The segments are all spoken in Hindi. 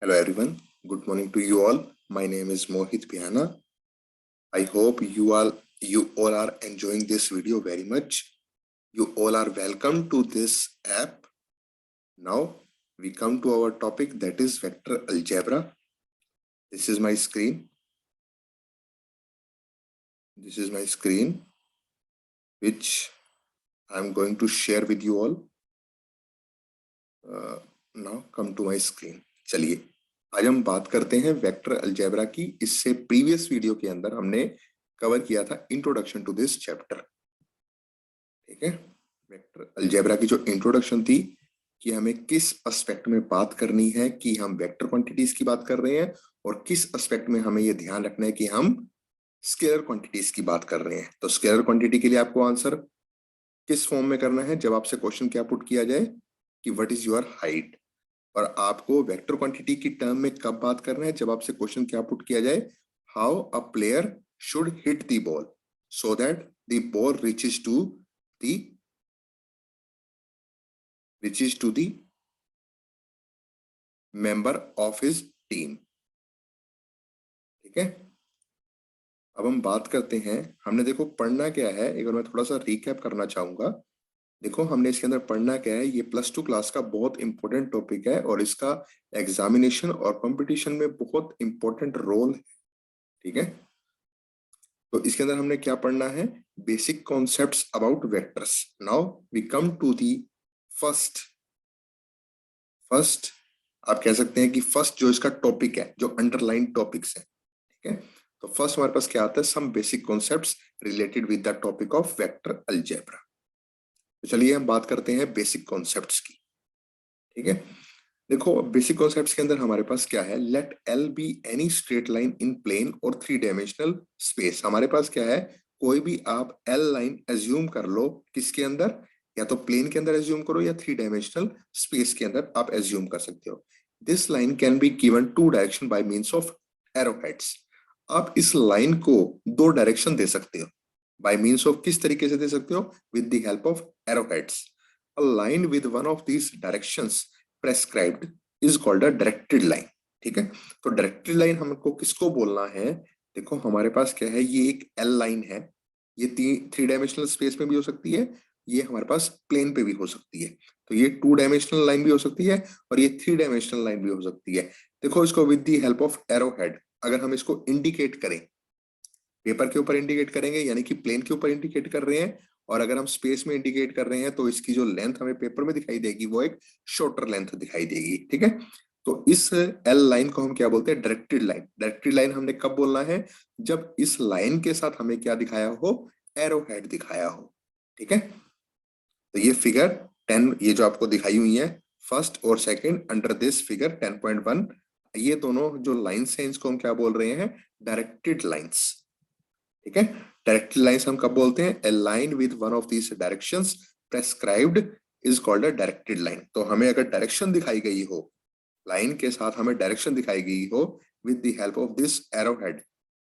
Hello everyone, good morning to you all. My name is Mohit Bihana. I hope you all are enjoying this video very much. You all are welcome to this app. Now we come to our topic, that is vector algebra. This is my screen. This is my screen which I'm going to share with you all. Now come to my screen. चलिए आज हम बात करते हैं वेक्टर अलजेब्रा की। इससे प्रीवियस वीडियो के अंदर हमने कवर किया था इंट्रोडक्शन टू दिस चैप्टर। ठीक है, वेक्टर अलजेब्रा की जो इंट्रोडक्शन थी कि हमें किस एस्पेक्ट में बात करनी है, कि हम वेक्टर क्वांटिटीज की बात कर रहे हैं और किस एस्पेक्ट में हमें यह ध्यान रखना है कि हम स्केलर क्वांटिटीज की बात कर रहे हैं। तो स्केलर क्वांटिटी के लिए आपको आंसर किस फॉर्म में करना है, जब आपसे क्वेश्चन क्या पुट किया जाए कि व्हाट इज योर हाइट, और आपको वेक्टर क्वांटिटी की टर्म में कब बात करना है, जब आपसे क्वेश्चन क्या पुट किया जाए, how a player should hit the ball so that the ball reaches to the member of his team। ठीक है, अब हम बात करते हैं, हमने देखो पढ़ना क्या है, एक बार मैं थोड़ा सा रिकैप करना चाहूंगा। देखो हमने इसके अंदर पढ़ना क्या है, ये +2 क्लास का बहुत इंपॉर्टेंट टॉपिक है और इसका एग्जामिनेशन और कंपटीशन में बहुत इंपॉर्टेंट रोल है। ठीक है, तो इसके अंदर हमने क्या पढ़ना है, basic concepts about vectors. Now we come to the first आप कह सकते हैं कि फर्स्ट जो इसका टॉपिक है, जो अंडरलाइन टॉपिक्स है। ठीक है, तो फर्स्ट हमारे पास क्या आता है, some basic concepts related with the topic of vector algebra. तो चलिए हम बात करते हैं बेसिक कॉन्सेप्ट्स की। ठीक है, देखो बेसिक कॉन्सेप्ट्स के अंदर हमारे पास क्या है, let L be any straight line in plane और 3 डायमेंशनल स्पेस। हमारे पास क्या है, कोई भी आप एल लाइन एज्यूम कर लो, किसके अंदर, या तो प्लेन के अंदर एज्यूम करो या 3 डायमेंशनल स्पेस के अंदर आप एज्यूम कर सकते हो। This line can be given 2 direction by means of arrowheads. आप इस लाइन को 2 डायरेक्शन दे सकते हो, बाय मींस ऑफ किस तरीके से दे सकते हो, with the help of arrowheads. A line with one of these directions prescribed is called a directed line. ठीक है, तो डायरेक्टेड लाइन हमको किसको बोलना है, देखो हमारे पास क्या है, ये एक एल लाइन है, ये 3 डायमेंशनल स्पेस में भी हो सकती है, ये हमारे पास प्लेन पे भी हो सकती है। तो ये 2 डायमेंशनल लाइन भी हो सकती है और ये 3 डायमेंशनल लाइन भी हो सकती है। देखो इसको with the help of arrow head अगर हम इसको इंडिकेट करें, पेपर के ऊपर इंडिकेट करेंगे यानी कि प्लेन के ऊपर इंडिकेट कर रहे हैं, और अगर हम स्पेस में इंडिकेट कर रहे हैं तो इसकी जो लेंथ हमें पेपर में दिखाई देगी वो एक शॉर्टर लेंथ दिखाई देगी। ठीक है, तो इस एल लाइन को हम क्या बोलते हैं, डायरेक्टेड लाइन। डायरेक्टेड लाइन हमने कब बोलना है, जब इस लाइन के साथ हमें क्या दिखाया हो, एरो हेड दिखाया हो। ठीक है, तो ये फिगर 10, ये जो आपको दिखाई हुई है फर्स्ट और सेकंड अंडर दिस फिगर 10.1, ये दोनों जो लाइन्स हैं इसको हम क्या बोल रहे हैं, डायरेक्टेड लाइन्स। ठीक है, डायरेक्टेड लाइंस हम कब बोलते हैं, a line with one of these directions prescribed is called a directed line. तो हमें अगर डायरेक्शन दिखाई गई हो, लाइन के साथ हमें डायरेक्शन दिखाई गई हो with the help of this arrow head,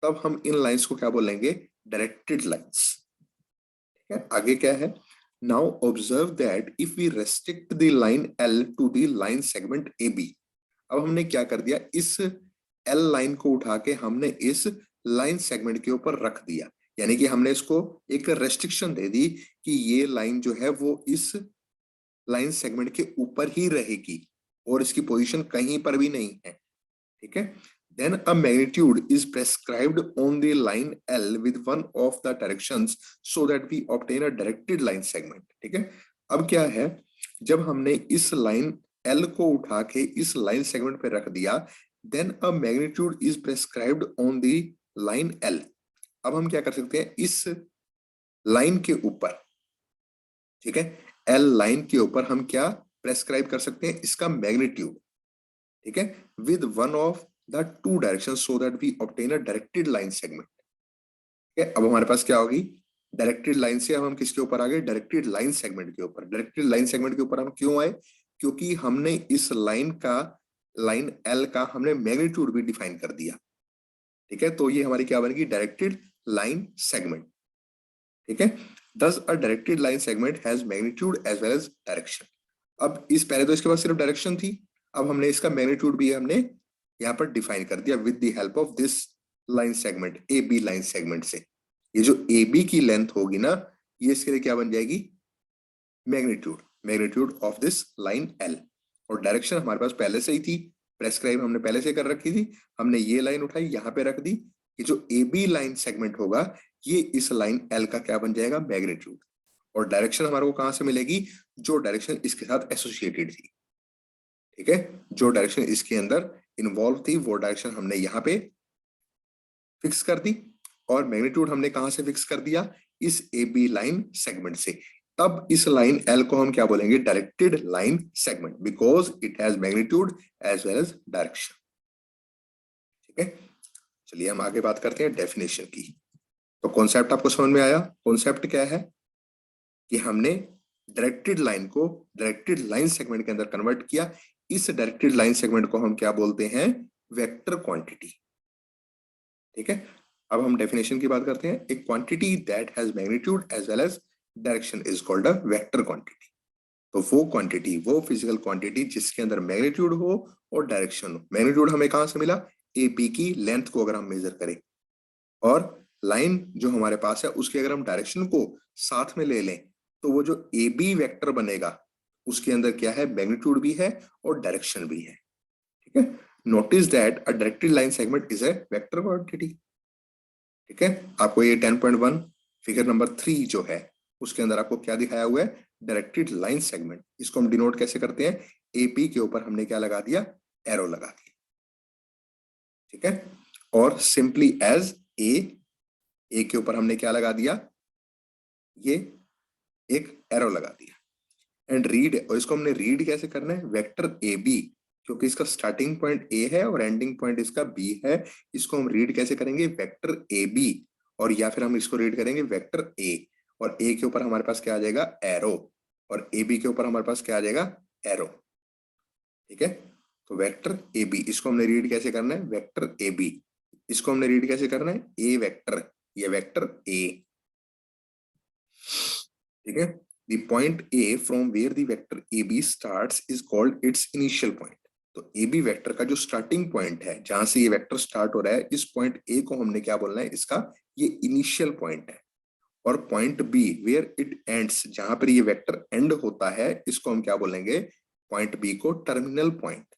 तब हम इन लाइंस को क्या बोलेंगे, डायरेक्टेड लाइंस। ठीक है, आगे क्या है, now observe that if we restrict the line L to the line segment A B. अब हमने क्या कर दिया, इस एल लाइन को उठा के हमने इस लाइन सेगमेंट के ऊपर रख दिया, यानी कि हमने इसको एक रेस्ट्रिक्शन दे दी कि ये लाइन जो है वो इस लाइन सेगमेंट के ऊपर ही रहेगी और इसकी पोजीशन कहीं पर भी नहीं है। ठीक है, then a magnitude is prescribed on the line L with one of the directions so that we obtain a directed line segment। ठीक है, अब क्या है, जब हमने इस लाइन L को उठा के इस लाइन सेगमेंट पे रख दिया, then a magnitude is prescribed on the line L। अब हम क्या कर सकते हैं, इस लाइन के ऊपर, ठीक है, L लाइन के ऊपर हम क्या प्रेस्क्राइब कर सकते हैं, इसका मैग्नीट्यूड। ठीक है, with one of the 2 direction so that we obtain a directed line segment. ठीक है, अब हमारे पास क्या होगी, डायरेक्टेड लाइन से हम किसके ऊपर आ गए, डायरेक्टेड लाइन सेगमेंट के ऊपर। डायरेक्टेड लाइन सेगमेंट के ऊपर हम क्यों आए, क्योंकि हमने इस लाइन एल का हमने मैग्नीट्यूड भी डिफाइन कर दिया। ठीक है, तो ये हमारी क्या बनेगी, डायरेक्टेड लाइन सेगमेंट। ठीक है, thus a directed line segment has magnitude as well as direction। अब इस पहले तो इसके पास सिर्फ डायरेक्शन थी, अब हमने इसका मैग्नीट्यूड भी हमने यहाँ पर डिफाइन कर दिया with the help of this line segment, A B line segment से। ये जो ए बी की लेंथ होगी ना, ये इसके लिए क्या बन जाएगी, magnitude, magnitude of this line L. और डायरेक्शन हमारे पास पहले से ही थी, प्रेस्क्राइब हमने पहले से कर रखी थी, हमने ये लाइन उठाई यहाँ पे रख दी, कि जो ए बी लाइन सेगमेंट होगा ये इस लाइन एल का क्या बन जाएगा, मैग्नीट्यूड। और डायरेक्शन हमारे को कहां से मिलेगी, जो डायरेक्शन इसके साथ एसोसिएटेड थी, ठीक है, जो डायरेक्शन इसके अंदर इन्वॉल्व थी वो डायरेक्शन हमने यहाँ पे फिक्स कर दी। और मैग्नीट्यूड हमने कहां से फिक्स कर दिया, इस ए बी लाइन सेगमेंट से। तब इस लाइन एल को हम क्या बोलेंगे, directed line segment, because it has magnitude as well as direction. ठीक है, चलिए हम आगे बात करते हैं डेफिनेशन की। तो कॉन्सेप्ट आपको समझ में आया, कॉन्सेप्ट क्या है कि हमने डायरेक्टेड लाइन को डायरेक्टेड लाइन सेगमेंट के अंदर कन्वर्ट किया। इस डायरेक्टेड लाइन सेगमेंट को हम क्या बोलते हैं, वेक्टर क्वांटिटी। ठीक है, अब हम डेफिनेशन की बात करते हैं। एक quantity that has magnitude as well as direction is called a vector quantity. तो वो क्वांटिटी, वो फिजिकल क्वांटिटी जिसके अंदर मैग्नीट्यूड हो और डायरेक्शन हो। मैग्नीट्यूड हमें कहां से मिला, ए बी की लेंथ को अगर हम मेजर करें, और लाइन जो हमारे पास है उसके अगर हम डायरेक्शन को साथ में ले लें, तो वो जो ए बी वेक्टर बनेगा उसके अंदर क्या है, मैग्नीट्यूड भी है और डायरेक्शन भी है। ठीक है, notice that a directed line segment is a vector quantity. ठीक है, आपको ये 10.1 फिगर नंबर 3 जो है उसके अंदर आपको क्या दिखाया हुआ है, डायरेक्टेड लाइन सेगमेंट। इसको हम डिनोट कैसे करते हैं, एपी के ऊपर हमने क्या लगा दिया, एरो लगा दिया। ठीक है, और सिंपली एज ए के ऊपर हमने क्या लगा दिया, ये एक एरो लगा दिया। एंड रीड, और इसको हमने रीड कैसे करना है, वेक्टर ए बी, क्योंकि इसका स्टार्टिंग पॉइंट ए है और एंडिंग पॉइंट इसका बी है। इसको हम रीड कैसे करेंगे, वेक्टर ए बी, और या फिर हम इसको रीड करेंगे वेक्टर ए, और ए के ऊपर हमारे पास क्या आ जाएगा, एरो, और ए बी के ऊपर हमारे पास क्या आ जाएगा, एरो। ठीक है, तो वेक्टर ए बी, इसको हमने रीड कैसे करना है, वेक्टर ए बी। इसको हमने रीड कैसे करना है, ए वेक्टर, ये वेक्टर ए। ठीक है, the point A from where the vector AB starts is called its initial point। तो AB वेक्टर का जो स्टार्टिंग पॉइंट है, जहां से ये वेक्टर स्टार्ट हो रहा है, इस पॉइंट A को हमने क्या बोलना है, इसका ये इनिशियल पॉइंट है। और point B where it ends, जहां पर ये वेक्टर एंड होता है, इसको हम क्या बोलेंगे, पॉइंट B को टर्मिनल पॉइंट।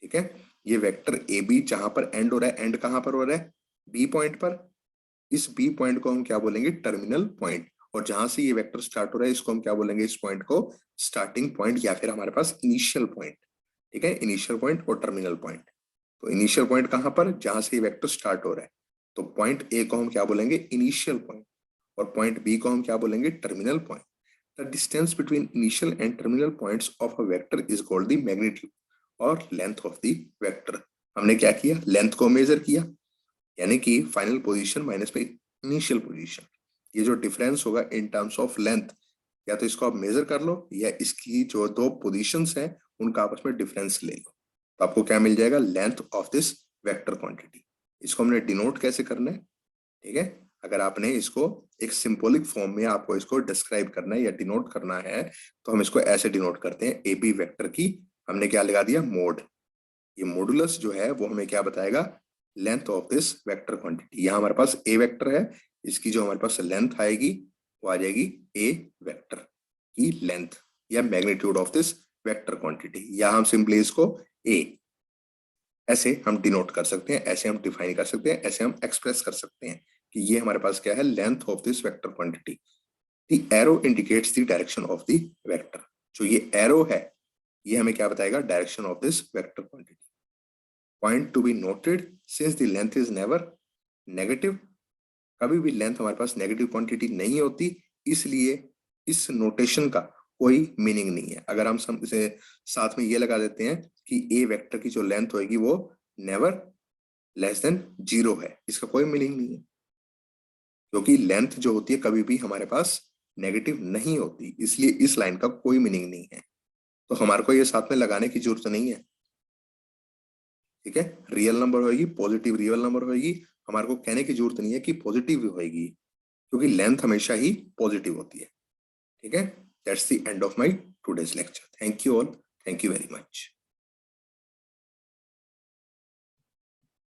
ठीक है, ये वेक्टर AB जहां पर एंड हो रहा है, एंड कहां पर हो रहा है, B पॉइंट पर। इस बी पॉइंट को हम क्या बोलेंगे, टर्मिनल पॉइंट। और जहां से ये वेक्टर स्टार्ट हो रहा है, इसको हम क्या बोलेंगे, इस पॉइंट को स्टार्टिंग पॉइंट, या फिर हमारे पास इनिशियल पॉइंट। ठीक है, इनिशियल पॉइंट और टर्मिनल पॉइंट। तो इनिशियल पॉइंट कहां पर, जहां से ये वेक्टर स्टार्ट हो रहा है, तो पॉइंट ए को हम क्या बोलेंगे, इनिशियल पॉइंट, और पॉइंट बी को हम क्या बोलेंगे, terminal point. The distance between initial and terminal points of a vector is called the magnitude और लेंथ ऑफ द वेक्टर। हमने क्या किया, लेंथ को मेजर किया, यानी कि फाइनल पोजीशन माइनस में इनिशियल पोजीशन। ये जो डिफरेंस होगा इन टर्म्स ऑफ लेंथ, या तो इसको आप मेजर कर लो, या इसकी जो दो पोजीशंस हैं उनका आपस में डिफरेंस ले लो, तो आपको क्या मिल जाएगा, length of this vector quantity. इसको हमने डिनोट कैसे करना है, ठीक है, अगर आपने इसको एक सिंबॉलिक फॉर्म में आपको इसको डिस्क्राइब करना है या डिनोट करना है, तो हम इसको ऐसे डिनोट करते हैं, ए बी वेक्टर की हमने क्या लगा दिया, मोड। ये मॉडुलस जो है वो हमें क्या बताएगा, length of this vector quantity. यहाँ हमारे पास ए वेक्टर है, इसकी जो हमारे पास लेंथ आएगी वो आ जाएगी ए वेक्टर की लेंथ, या magnitude of this vector quantity, या हम सिंपली इसको ए, ऐसे हम डिनोट कर सकते हैं, ऐसे हम डिफाइन कर सकते हैं, ऐसे हम एक्सप्रेस कर सकते हैं कि ये हमारे पास क्या है, length of this vector quantity. The arrow indicates the direction of the vector. जो ये एरो है ये हमें क्या बताएगा, direction of this vector quantity. Point to be noted, since the length is never negative, कभी भी लेंथ हमारे पास नेगेटिव क्वांटिटी नहीं होती, इसलिए इस नोटेशन का कोई मीनिंग नहीं है। अगर हम इसे साथ में ये लगा देते हैं कि ए वेक्टर की जो लेंथ होगी वो नेवर लेस देन 0 है, इसका कोई मीनिंग नहीं है, क्योंकि लेंथ जो होती है कभी भी हमारे पास नेगेटिव नहीं होती, इसलिए इस लाइन का कोई मीनिंग नहीं है। तो हमारे को ये साथ में लगाने की जरूरत नहीं है। ठीक है, रियल नंबर होगी, पॉजिटिव रियल नंबर होगी, हमारे को कहने की जरूरत नहीं है कि पॉजिटिव होगी, क्योंकि लेंथ हमेशा ही पॉजिटिव होती है। ठीक है, that's the end of my today's lecture. Thank you all, thank you very much.